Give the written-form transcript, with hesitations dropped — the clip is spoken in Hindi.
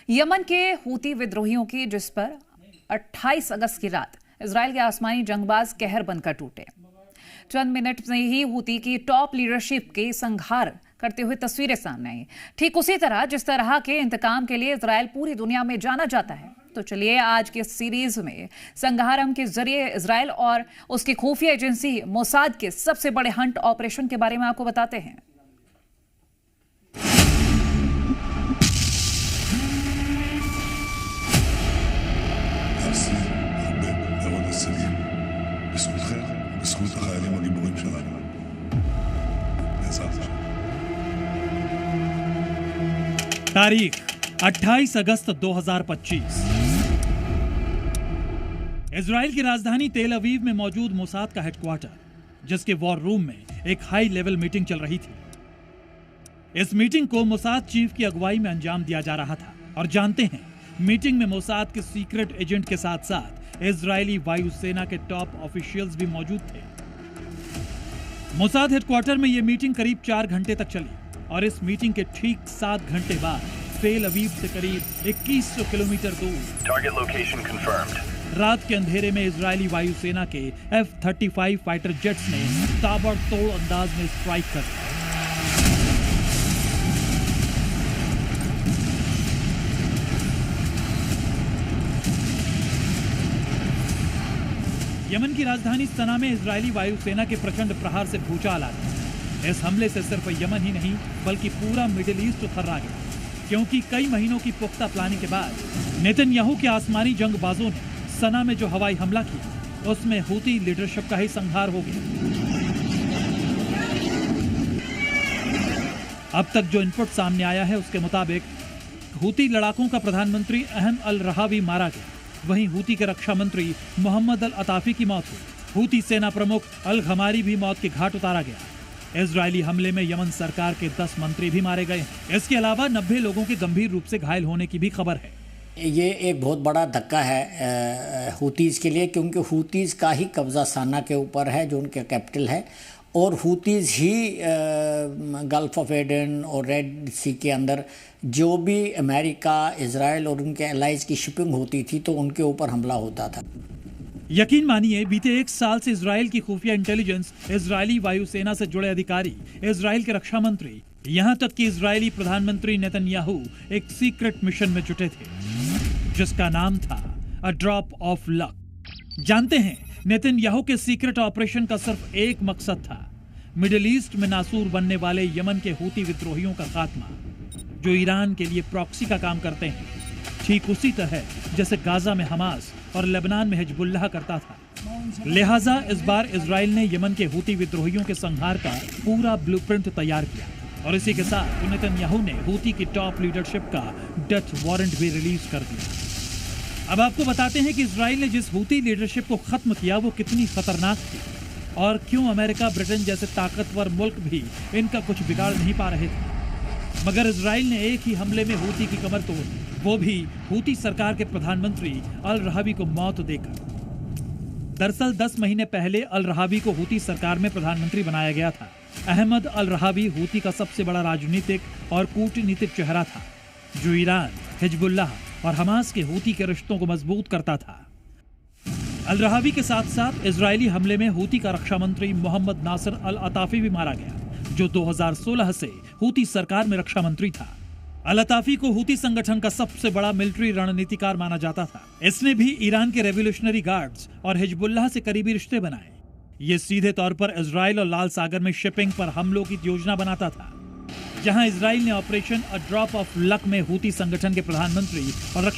यमन के हूती विद्रोहियों की जिस पर 28 अगस्त की रात इजरायल के आसमानी जंगबाज कहर बनकर टूटे। चंद मिनट में ही हूती की टॉप लीडरशिप के संहार करते हुए तस्वीरें सामने आई। ठीक उसी तरह जिस तरह के इंतकाम के लिए इजरायल पूरी दुनिया में जाना जाता है। तो चलिए आज के सीरीज में संहारम के जरिए इजरायल और उसकी खुफिया एजेंसी मोसाद के सबसे बड़े हंट ऑपरेशन के बारे में आपको बताते हैं। तारीख 28 अगस्त 2025। इजराइल की राजधानी तेल अवीव में मौजूद मोसाद का हेडक्वार्टर, जिसके वॉर रूम में एक हाई लेवल मीटिंग चल रही थी। इस मीटिंग को मोसाद चीफ की अगुवाई में अंजाम दिया जा रहा था। और जानते हैं, मीटिंग में मोसाद के सीक्रेट एजेंट के साथ साथ इजरायली वायुसेना के टॉप ऑफिशियल्स भी मौजूद थे। मोसाद हेडक्वार्टर में यह मीटिंग करीब 4 घंटे तक चली और इस मीटिंग के ठीक 7 घंटे बाद तेल अवीव से करीब 2100 किलोमीटर दूर टारगेट लोकेशन कंफर्म्ड रात के अंधेरे में इजरायली वायुसेना के F-35 फाइटर जेट्स ने ताबड़तोड़ अंदाज में स्ट्राइक कर दिया। यमन की राजधानी सना में इजरायली वायुसेना के प्रचंड प्रहार से भूचाल आ गया। इस हमले से सिर्फ यमन ही नहीं बल्कि पूरा मिडिल ईस्ट थर्रा गया, क्योंकि कई महीनों की पुख्ता प्लानिंग के बाद नेतन्याहू के आसमानी जंगबाजों ने सना में जो हवाई हमला किया उसमें हूती लीडरशिप का ही संहार हो गया। अब तक जो इनपुट सामने आया है उसके मुताबिक हूती लड़ाकों का प्रधानमंत्री अहम अल रहावी मारा गया। वहीं हूती के रक्षा मंत्री मोहम्मद अल अताफी की मौत हुई। हूती सेना प्रमुख अल घमारी भी मौत के घाट उतारा गया। इजरायली हमले में यमन सरकार के 10 मंत्री भी मारे गए। इसके अलावा 90 लोगों के गंभीर रूप से घायल होने की भी खबर है। ये एक बहुत बड़ा धक्का है हूतीज़ के लिए, क्योंकि हूतीज़ का ही कब्जा सना के ऊपर है जो उनका कैपिटल है, और Houthis he gulf of Aden और रेड सी के अंदर जो भी अमेरिका, इजराइल और उनके एलाइज की शिपिंग होती थी तो उनके ऊपर हमला होता था। यकीन मानिए, बीते 1 साल से इजराइल की खुफिया इंटेलिजेंस, इजरायली वायुसेना से जुड़े अधिकारी, इजराइल के रक्षा मंत्री, यहाँ तक कि इजरायली प्रधानमंत्री नेतन्याहू एक सीक्रेट मिशन में जुटे थे जिसका नाम था अ ड्रॉप ऑफ लक। जानते हैं, नेतन्याहू के सीक्रेट ऑपरेशन का सिर्फ एक मकसद था, मिडिल ईस्ट में नासूर बनने वाले यमन के हूती विद्रोहियों का खात्मा, जो ईरान के लिए प्रॉक्सी का काम करते हैं, ठीक उसी तरह जैसे गाजा में हमास और लेबनान में हिजबुल्लाह करता था। लिहाजा इस बार इजराइल ने यमन के हूती विद्रोहियों के संहार का पूरा ब्लूप्रिंट तैयार किया और इसी के साथ नेतन्याहू ने हूती की टॉप लीडरशिप का डेथ वारंट भी रिलीज कर दिया। अब आपको बताते हैं कि इजराइल ने जिस हूती लीडरशिप को खत्म किया वो कितनी खतरनाक थी और क्यों अमेरिका, ब्रिटेन जैसे ताकतवर मुल्क भी इनका कुछ बिगाड़ नहीं पा रहे थे। मगर इजराइल ने एक ही हमले में हूती की कमर तोड़ दी, वो भी हूती सरकार के प्रधानमंत्री अल रहावी को मौत देकर। दरअसल 10 महीने पहले अल रहावी को हूती सरकार में प्रधानमंत्री बनाया गया था। अहमद अल रहावी हूती का सबसे बड़ा राजनीतिक और कूटनीतिक चेहरा था, जो ईरान, हिजबुल्लाह और हमास के हूती के रिश्तों को मजबूत करता था। अल रहावी के साथ साथ इजरायली हमले में हूती का रक्षा मंत्री मोहम्मद नासिर अल अताफी भी मारा गया, जो 2016 से हूती सरकार में रक्षा मंत्री था। अल अताफी को हूती संगठन का सबसे बड़ा मिलिट्री रणनीतिकार माना जाता था। इसने भी ईरान के रेवोल्यूशनरी गार्ड्स और हिजबुल्लाह से करीबी रिश्ते बनाए। ये सीधे तौर पर इजराइल और लाल सागर में शिपिंग पर हमलों की योजना बनाता था। जहां इजराइल ने operation a drop of luck में हूती संगठन के प्रधानमंत्री और